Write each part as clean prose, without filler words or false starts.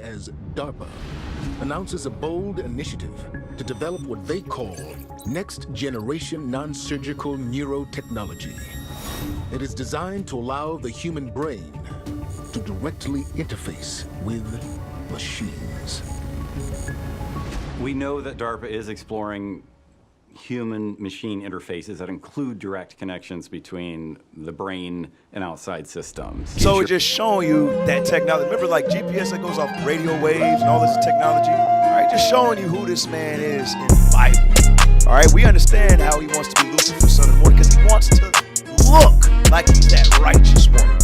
as DARPA, announces a bold initiative to develop what they call next-generation non-surgical neurotechnology. It is designed to allow the human brain to directly interface with machines. We know that DARPA is exploring human-machine interfaces that include direct connections between the brain and outside systems. So it's just showing you that technology. Remember, like GPS that goes off radio waves and all this technology? All right, just showing you who this man is in the Bible. All right, we understand how he wants to be Lucifer's son of the morning because he wants to look like he's that righteous one.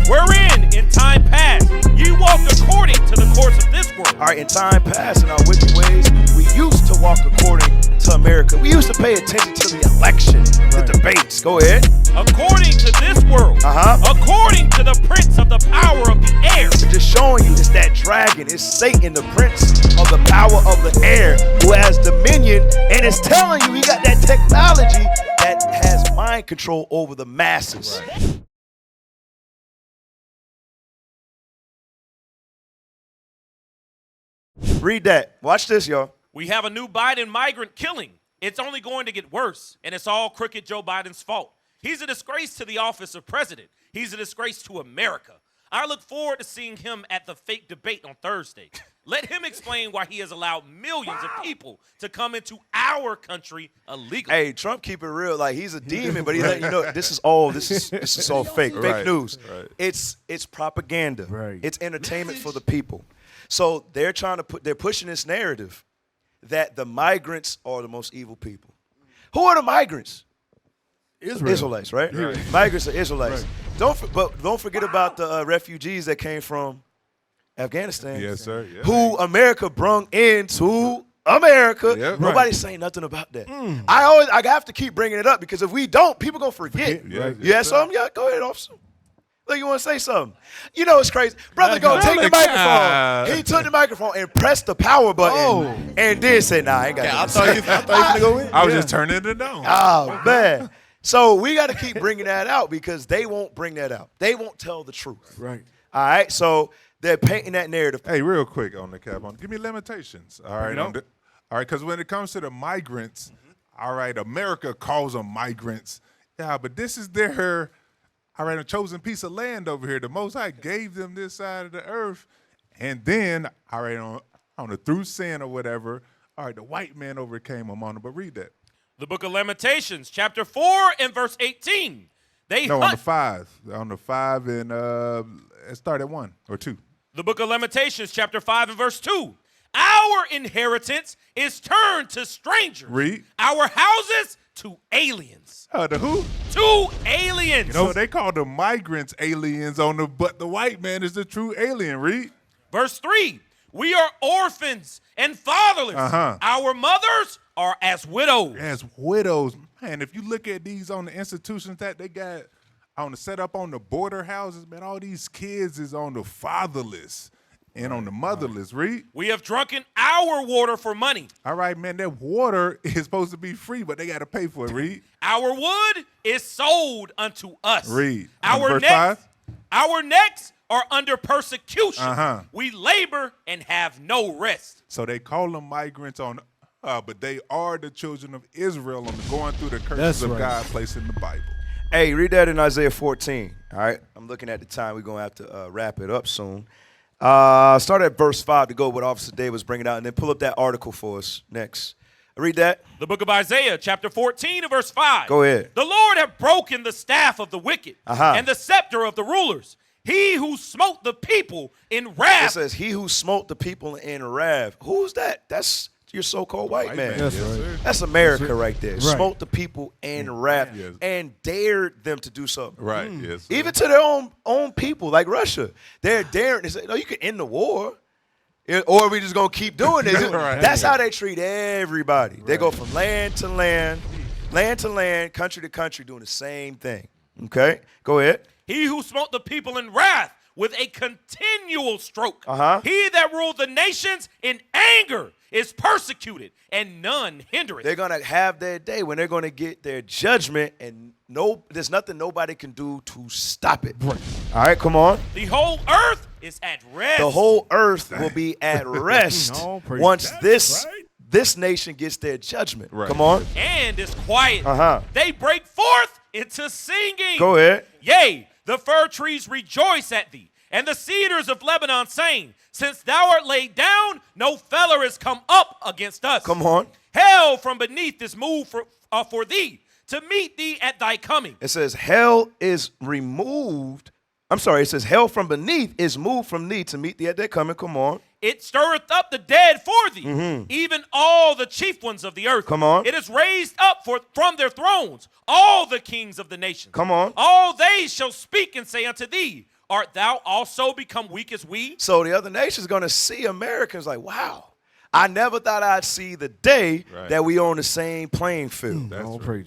Wherein, in time past, ye walked according to the course of this world. All right, in time past, in our wicked ways, we used to walk according to America. We used to pay attention to the election, the debates. Go ahead. According to this world. According to the prince of the power of the air. We're just showing you it's that dragon, it's Satan, the prince of the power of the air, who has dominion, and it's telling you he got that technology that has mind control over the masses. Right. Read that. Watch this, y'all. We have a new Biden migrant killing. It's only going to get worse, and it's all crooked Joe Biden's fault. He's a disgrace to the office of president. He's a disgrace to America. I look forward to seeing him at the fake debate on Thursday. Let him explain why he has allowed millions of people to come into our country illegally. Hey, Trump keep it real. Like, he's a demon, but he's letting you know this is all fake. Fake news. Right. It's propaganda. Right. It's entertainment for the people. So they're pushing this narrative that the migrants are the most evil people. Who are the migrants? Israelites, right? Migrants are Israelites. Right. Don't forget about the refugees that came from Afghanistan. Yes, sir. Yeah. Who America brung into America. Yep. Nobody's saying nothing about that. I have to keep bringing it up because if we don't, people gonna forget. You have something? Yeah, go ahead, officer. Look, you want to say something? You know it's crazy. Brother, go take the microphone. He took the microphone and pressed the power button and then said, nah, I ain't got it. I thought you were going to go in. I was just turning it down. Oh, man. So we got to keep bringing that out because they won't bring that out. They won't tell the truth. Right. All right? So they're painting that narrative. Hey, real quick on the cap on. Give me limitations. All right. All right, because when it comes to the migrants, all right, America calls them migrants. Yeah, but this is their... all right, a chosen piece of land over here. The Most High gave them this side of the earth. And then, all right, on the through sin or whatever, all right, the white man overcame them on them. But read that. The book of Lamentations, chapter 4 and verse 18. On the 5. On the 5 and it started 1 or 2. The book of Lamentations, chapter 5 and verse 2. Our inheritance is turned to strangers. Read. Our houses to aliens. The who? To aliens. You know, they call the migrants aliens but the white man is the true alien. Read. Verse 3. We are orphans and fatherless. Our mothers are as widows. As widows. Man, if you look at these on the institutions that they got on the set up on the border houses, man, all these kids is on the fatherless. And on the motherless, read. We have drunken our water for money. All right, man, that water is supposed to be free, but they got to pay for it, read. Our wood is sold unto us. Read. Our necks are under persecution. We labor and have no rest. So they call them migrants but they are the children of Israel going through the curses of God placed in the Bible. Hey, read that in Isaiah 14, all right? I'm looking at the time. We're going to have to wrap it up soon. Start at verse 5 to go what Officer Dave was bringing out, and then pull up that article for us next. Read that. The book of Isaiah, chapter 14 and verse 5. Go ahead. The Lord hath broken the staff of the wicked and the scepter of the rulers. He who smote the people in wrath. It says, he who smote the people in wrath. Who's that? That's your so-called white man. Yes, right. That's America right there. Right. Smote the people in wrath and dared them to do something. Right, yes. Sir. Even to their own people, like Russia. They're daring to say, no, you can end the war. Or we just going to keep doing this. That's how they treat everybody. They go from land to land, country to country, doing the same thing. Okay? Go ahead. He who smote the people in wrath with a continual stroke. He that ruled the nations in anger is persecuted, and none hindereth. They're going to have their day when they're going to get their judgment, and there's nothing nobody can do to stop it. Right. All right, come on. The whole earth is at rest. The whole earth will be at rest once this nation gets their judgment. Right. Come on. And is quiet. They break forth into singing. Go ahead. Yea, the fir trees rejoice at thee, and the cedars of Lebanon saying, since thou art laid down, no feller is come up against us. Come on. Hell from beneath is moved for thee, to meet thee at thy coming. It says hell is removed. I'm sorry, it says hell from beneath is moved from thee to meet thee at thy coming. Come on. It stirreth up the dead for thee, even all the chief ones of the earth. Come on. It is raised up from their thrones all the kings of the nations. Come on. All they shall speak and say unto thee, art thou also become weak as we? So the other nations going to see Americans like, wow, I never thought I'd see the day that we on the same playing field.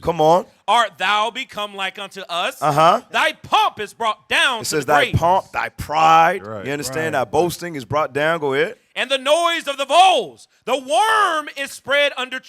Come on. Art thou become like unto us? Thy pomp is brought down it to says the grave. Thy pomp, thy pride, you understand? Thy boasting is brought down. Go ahead. And the noise of the voles, the worm is spread under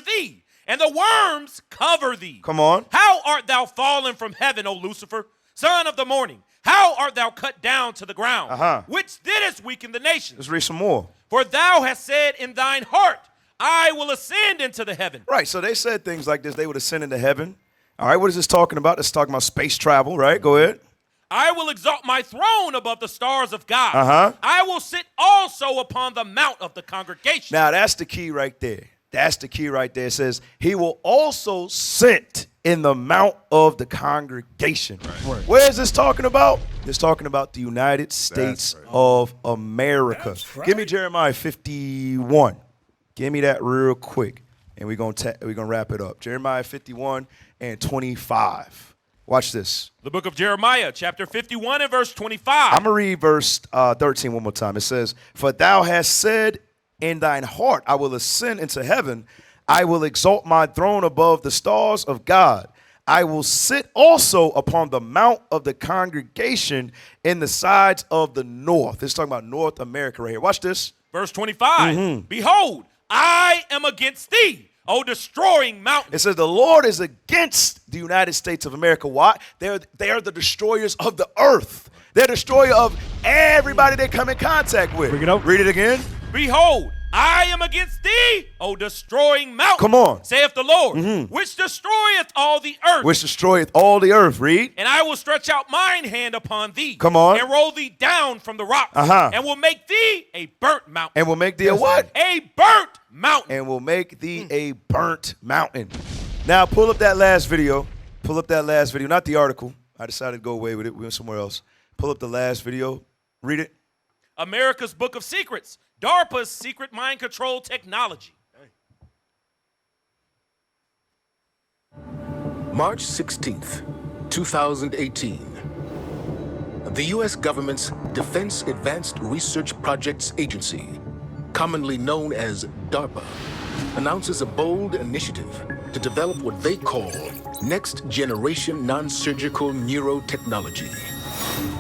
thee, and the worms cover thee. Come on. How art thou fallen from heaven, O Lucifer, son of the morning? How art thou cut down to the ground? Which didst weaken the nations? Let's read some more. For thou hast said in thine heart, I will ascend into the heaven. Right, so they said things like this. They would ascend into heaven. All right, what is this talking about? It's talking about space travel, right? Go ahead. I will exalt my throne above the stars of God. I will sit also upon the mount of the congregation. Now, that's the key right there. That's the key right there. It says, he will also sit in the mount of the congregation. Right. Where is this talking about? It's talking about the United States of America. Give me Jeremiah 51. Give me that real quick, and we're gonna wrap it up. Jeremiah 51 and 25. Watch this. The book of Jeremiah, chapter 51 and verse 25. I'm going to read verse 13 one more time. It says, for thou hast said in thine heart, I will ascend into heaven. I will exalt my throne above the stars of God. I will sit also upon the mount of the congregation in the sides of the north. It's talking about North America right here. Watch this. Verse 25. Behold, I am against thee, O destroying mountain. It says the Lord is against the United States of America. Why? They are the destroyers of the earth. They're the destroyer of everybody they come in contact with. Bring it up. Read it again. Behold, I am against thee, O destroying mountain. Come on. Saith the Lord, which destroyeth all the earth. Which destroyeth all the earth. Read. And I will stretch out mine hand upon thee. Come on. And roll thee down from the rocks. And will make thee a burnt mountain. And will make thee a what? A burnt mountain. And will make thee a burnt mountain. Now pull up that last video. Pull up that last video. Not the article. I decided to go away with it. We went somewhere else. Pull up the last video. Read it. America's Book of Secrets. DARPA's secret mind control technology. March 16th, 2018. The U.S. government's Defense Advanced Research Projects Agency, commonly known as DARPA, announces a bold initiative to develop what they call next-generation non-surgical neurotechnology.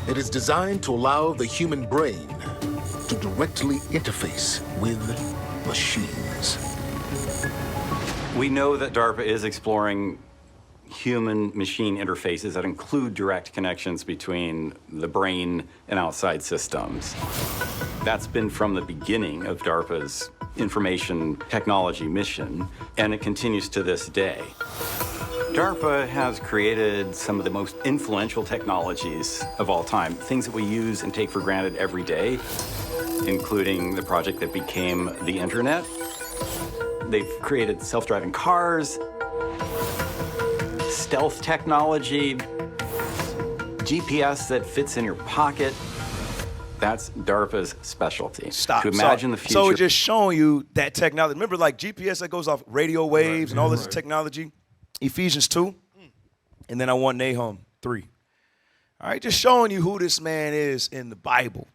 It is designed to allow the human brain to directly interface with machines. We know that DARPA is exploring human-machine interfaces that include direct connections between the brain and outside systems. That's been from the beginning of DARPA's information technology mission, and it continues to this day. DARPA has created some of the most influential technologies of all time, things that we use and take for granted every day, including the project that became the internet. They've created self-driving cars, stealth technology, GPS that fits in your pocket. That's DARPA's specialty. Stop. To imagine the future. So it's just showing you that technology. Remember, like GPS that goes off radio waves and all this technology? Ephesians 2, and then I want Nahum 3. All right, just showing you who this man is in the Bible.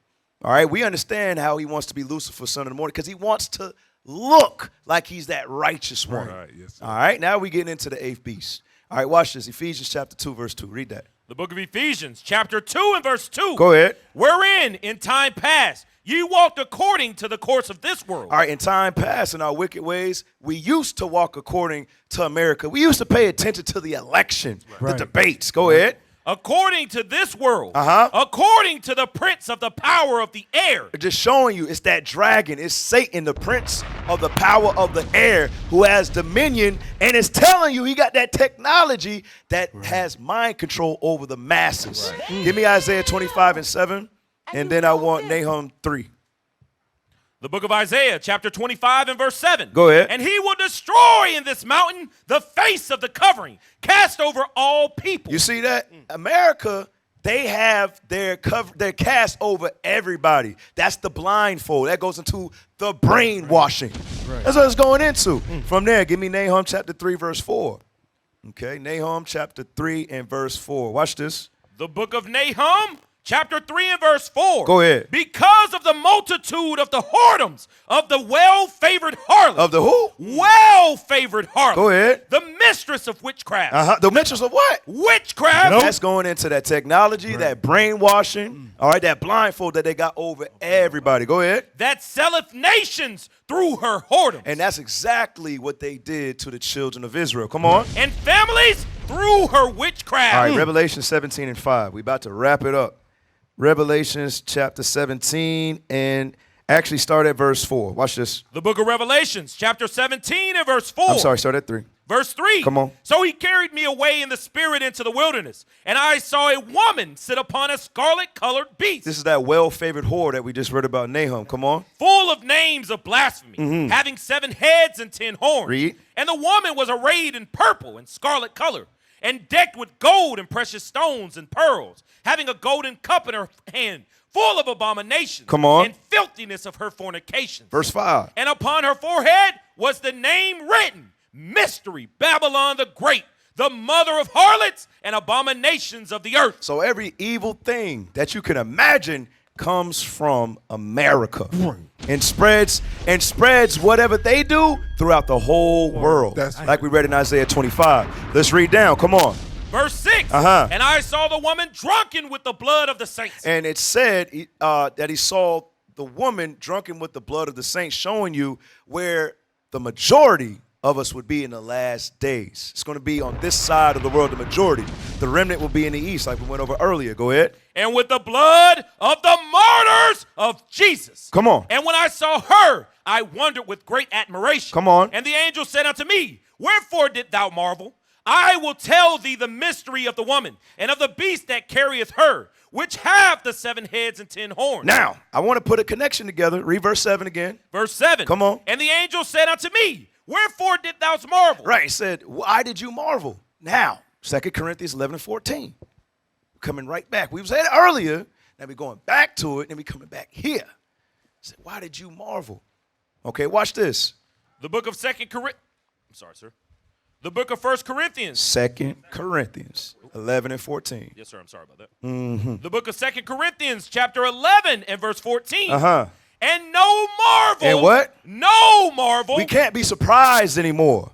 All right, we understand how he wants to be Lucifer, son of the morning, because he wants to look like he's that righteous one. Right, yes, sir. All right, now we're getting into the eighth beast. All right, watch this. Ephesians chapter 2, verse 2. Read that. The book of Ephesians, chapter 2 and verse 2. Go ahead. Wherein in time past Ye walked according to the course of this world. All right, in time past, in our wicked ways, we used to walk according to America. We used to pay attention to the election, the debates. Go ahead. According to this world. According to the prince of the power of the air. Just showing you, it's that dragon. It's Satan, the prince of the power of the air, who has dominion, and is telling you he got that technology that has mind control over the masses. Give me Isaiah 25:7. And then I want Nahum 3. The book of Isaiah, chapter 25 and verse 7. Go ahead. And he will destroy in this mountain the face of the covering, cast over all people. You see that? America, they have their cast over everybody. That's the blindfold. That goes into the brainwashing. That's what it's going into. From there, give me Nahum chapter 3, verse 4. Okay, Nahum chapter 3 and verse 4. Watch this. The book of Nahum, chapter 3 and verse 4. Go ahead. Because of the multitude of the whoredoms of the well-favored harlot. Of the who? Well-favored harlot. Go ahead. The mistress of witchcraft. The mistress of what? Witchcraft. That's going into that technology, that brainwashing, all right, that blindfold that they got over everybody. Go ahead. That selleth nations through her whoredoms. And that's exactly what they did to the children of Israel. Come on. And families through her witchcraft. All right, Revelation 17 and 5. We about to wrap it up. Revelations chapter 17 and actually start at verse 4. Watch this. The book of Revelations, chapter 17 and verse 4. I'm sorry, start at 3. Verse 3. Come on. So he carried me away in the spirit into the wilderness, and I saw a woman sit upon a scarlet-colored beast. This is that well-favored whore that we just read about in Nahum. Come on. Full of names of blasphemy, having 7 heads and 10 horns. Read. And the woman was arrayed in purple and scarlet color, and decked with gold and precious stones and pearls, having a golden cup in her hand, full of abominations. Come on. And filthiness of her fornications. Verse 5. And upon her forehead was the name written, Mystery, Babylon the Great, the mother of harlots and abominations of the earth. So every evil thing that you can imagine comes from America and spreads whatever they do throughout the whole world. That's like we read in Isaiah 25. Let's read down. Come on. Verse 6. And I saw the woman drunken with the blood of the saints. And it said that he saw the woman drunken with the blood of the saints, showing you where the majority of us would be in the last days. It's going to be on this side of the world, the majority. The remnant will be in the east, like we went over earlier. Go ahead. And with the blood of the martyrs of Jesus. Come on. And when I saw her, I wondered with great admiration. Come on. And the angel said unto me, Wherefore didst thou marvel? I will tell thee the mystery of the woman and of the beast that carrieth her, which have the 7 heads and 10 horns. Now, I want to put a connection together. Read verse 7 again. Verse 7. Come on. And the angel said unto me, Wherefore didst thou marvel? Right, he said, why did you marvel? Now, 2 Corinthians 11 and 14. Coming right back. We said it earlier. Now we're going back to it, and we're coming back here. Said, why did you marvel? Okay, watch this. The book of 2 Corinthians. I'm sorry, sir. The book of 1 Corinthians. 2 Corinthians 11 and 14. Yes, sir. I'm sorry about that. The book of 2 Corinthians, chapter 11 and verse 14. And no marvel. And what? No marvel. We can't be surprised anymore.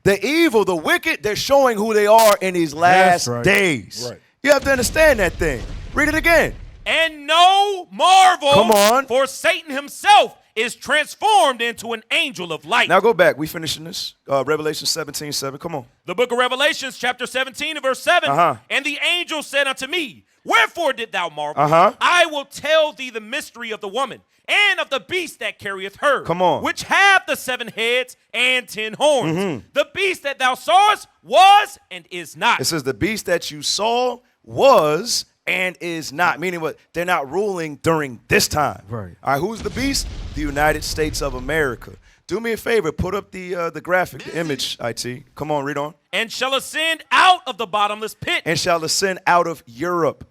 The evil, the wicked, they're showing who they are in these last days. Right. You have to understand that thing. Read it again. And no marvel. Come on. For Satan himself is transformed into an angel of light. Now go back. We finishing this. Revelation 17:7. Come on. The book of Revelations, chapter 17 and verse 7. And the angel said unto me, Wherefore didst thou marvel? I will tell thee the mystery of the woman and of the beast that carrieth her. Come on. Which have the 7 heads and 10 horns. The beast that thou sawest was and is not. It says the beast that you saw was and is not. Meaning what? They're not ruling during this time. Right. All right, who's the beast? The United States of America. Do me a favor. Put up the graphic, the image, IT. Come on, read on. And shall ascend out of the bottomless pit. And shall ascend out of Europe.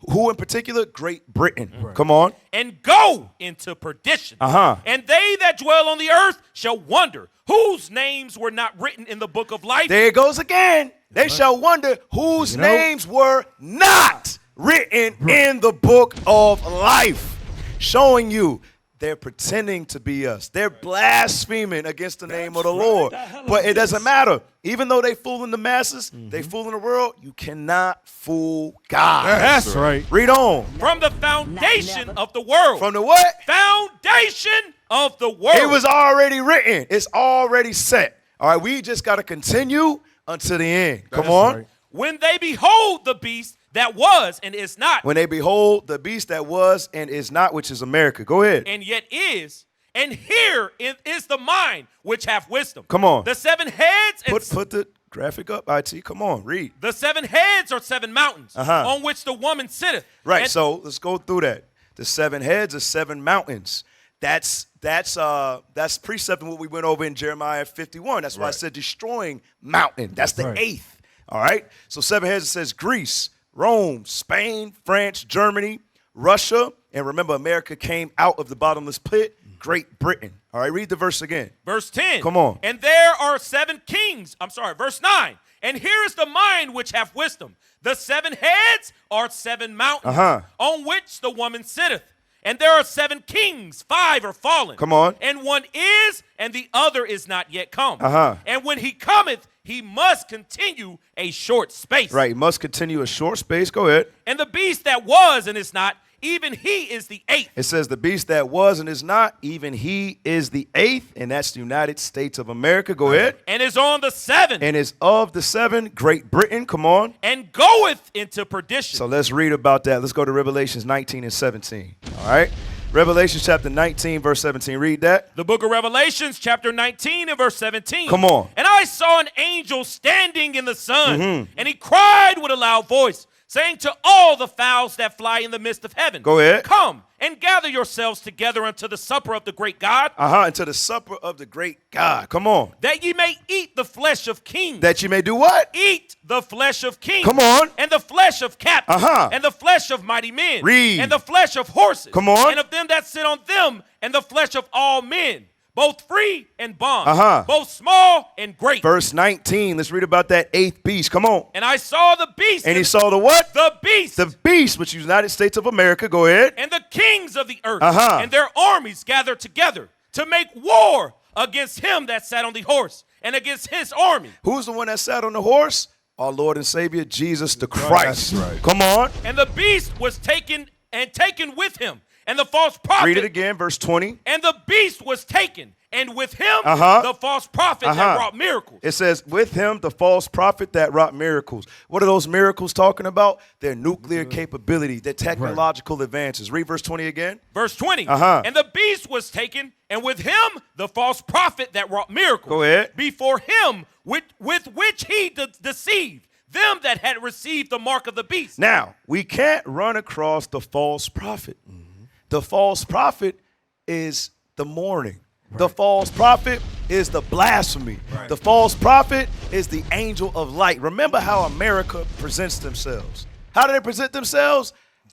Who in particular? Great Britain. Right. Come on. And go into perdition. And they that dwell on the earth shall wonder whose names were not written in the book of life. There it goes again. They shall wonder whose names were not written in the book of life. Showing you They're pretending to be us. They're blaspheming against the name of the Lord. But it doesn't matter. Even though they fooling the masses, they fooling the world, you cannot fool God. That's right. Read on. From the foundation of the world. From the what? Foundation of the world. It was already written. It's already set. All right, we just got to continue until the end. Come on. Right. When they behold the beast that was and is not. When they behold the beast that was and is not, which is America. Go ahead. And yet is. And here is the mind which hath wisdom. Come on. The 7 heads. And Put the graphic up, IT. Come on, read. The 7 heads are 7 mountains on which the woman sitteth. Right, And so let's go through that. The 7 heads are 7 mountains. That's precept in what we went over in Jeremiah 51. That's why I said destroying mountain. That's the 8th. All right. So 7 heads, it says Greece, Rome, Spain, France, Germany, Russia, and remember America came out of the bottomless pit, Great Britain. All right, read the verse again. Verse 10. Come on. And there are 7 kings. Verse 9. And here is the mind which hath wisdom. The 7 heads are 7 mountains on which the woman sitteth. And there are 7 kings, 5 are fallen. Come on. And one is, and the other is not yet come. And when he cometh, he must continue a short space. Right, he must continue a short space. Go ahead. And the beast that was and is not, even he is the 8th. It says the beast that was and is not, even he is the 8th, and that's the United States of America. Go ahead. And is on the 7. And is of the 7, Great Britain. Come on. And goeth into perdition. So let's read about that. Let's go to Revelations 19 and 17. All right. Revelation chapter 19, verse 17. Read that. The book of Revelations, chapter 19 and verse 17. Come on. And I saw an angel standing in the sun, and he cried with a loud voice, saying to all the fowls that fly in the midst of heaven, Go ahead. Come and gather yourselves together unto the supper of the great God, Unto the supper of the great God. Come on. that ye may eat the flesh of kings. That you may do what? Eat the flesh of kings. Come on. And the flesh of captains. Uh-huh. And the flesh of mighty men. Read. And the flesh of horses. Come on. And of them that sit on them. And the flesh of all men, both free and bond. Both small and great. Verse 19. Let's read about that 8th beast. Come on. And I saw the beast. And he saw the what? The beast. The beast, which is the United States of America. Go ahead. And the kings of the earth. And their armies gathered together to make war against him that sat on the horse and against his army. Who's the one that sat on the horse? Our Lord and Savior, Jesus the Christ. That's right. Come on. And the beast was taken with him. And the false prophet. Read it again, verse 20. And the beast was taken, and with him the false prophet that wrought miracles. It says, with him the false prophet that wrought miracles. What are those miracles talking about? Their nuclear capability, their technological advances. Read verse 20 again. Verse 20. And the beast was taken, and with him the false prophet that wrought miracles. Go ahead. Before him with which he deceived them that had received the mark of the beast. Now, we can't run across the false prophet. The false prophet is the mourning. The false prophet is the blasphemy. The false prophet is the angel of light. Remember how America presents themselves. How do they present themselves?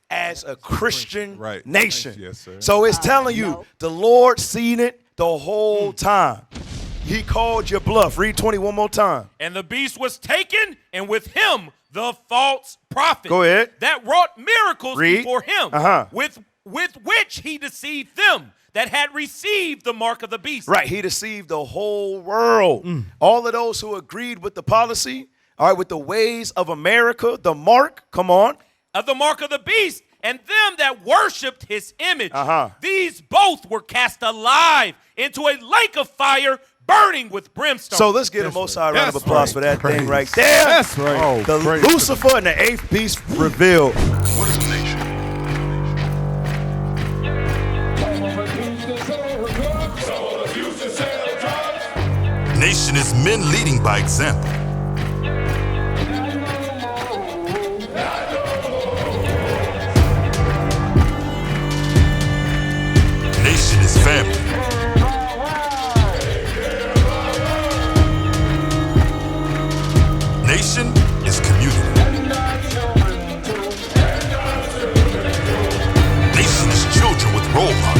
As a Christian nation. Yes, sir. So it's telling you, the Lord seen it the whole time. He called your bluff. Read 20 one more time. And the beast was taken, and with him the false prophet. Go ahead. That wrought miracles Read. before him. With which he deceived them that had received the mark of the beast. Right, he deceived the whole world. All of those who agreed with the policy, all right, with the ways of America, the mark, come on. Of the mark of the beast, and them that worshipped his image. These both were cast alive into a lake of fire burning with brimstone. So let's get a most high round of applause for that thing right there. That's right. Oh, The praise Lucifer and the 8th beast revealed. What is a nation? Nation is men leading by example. Nation is family. Nation is community. Nation is children with role models.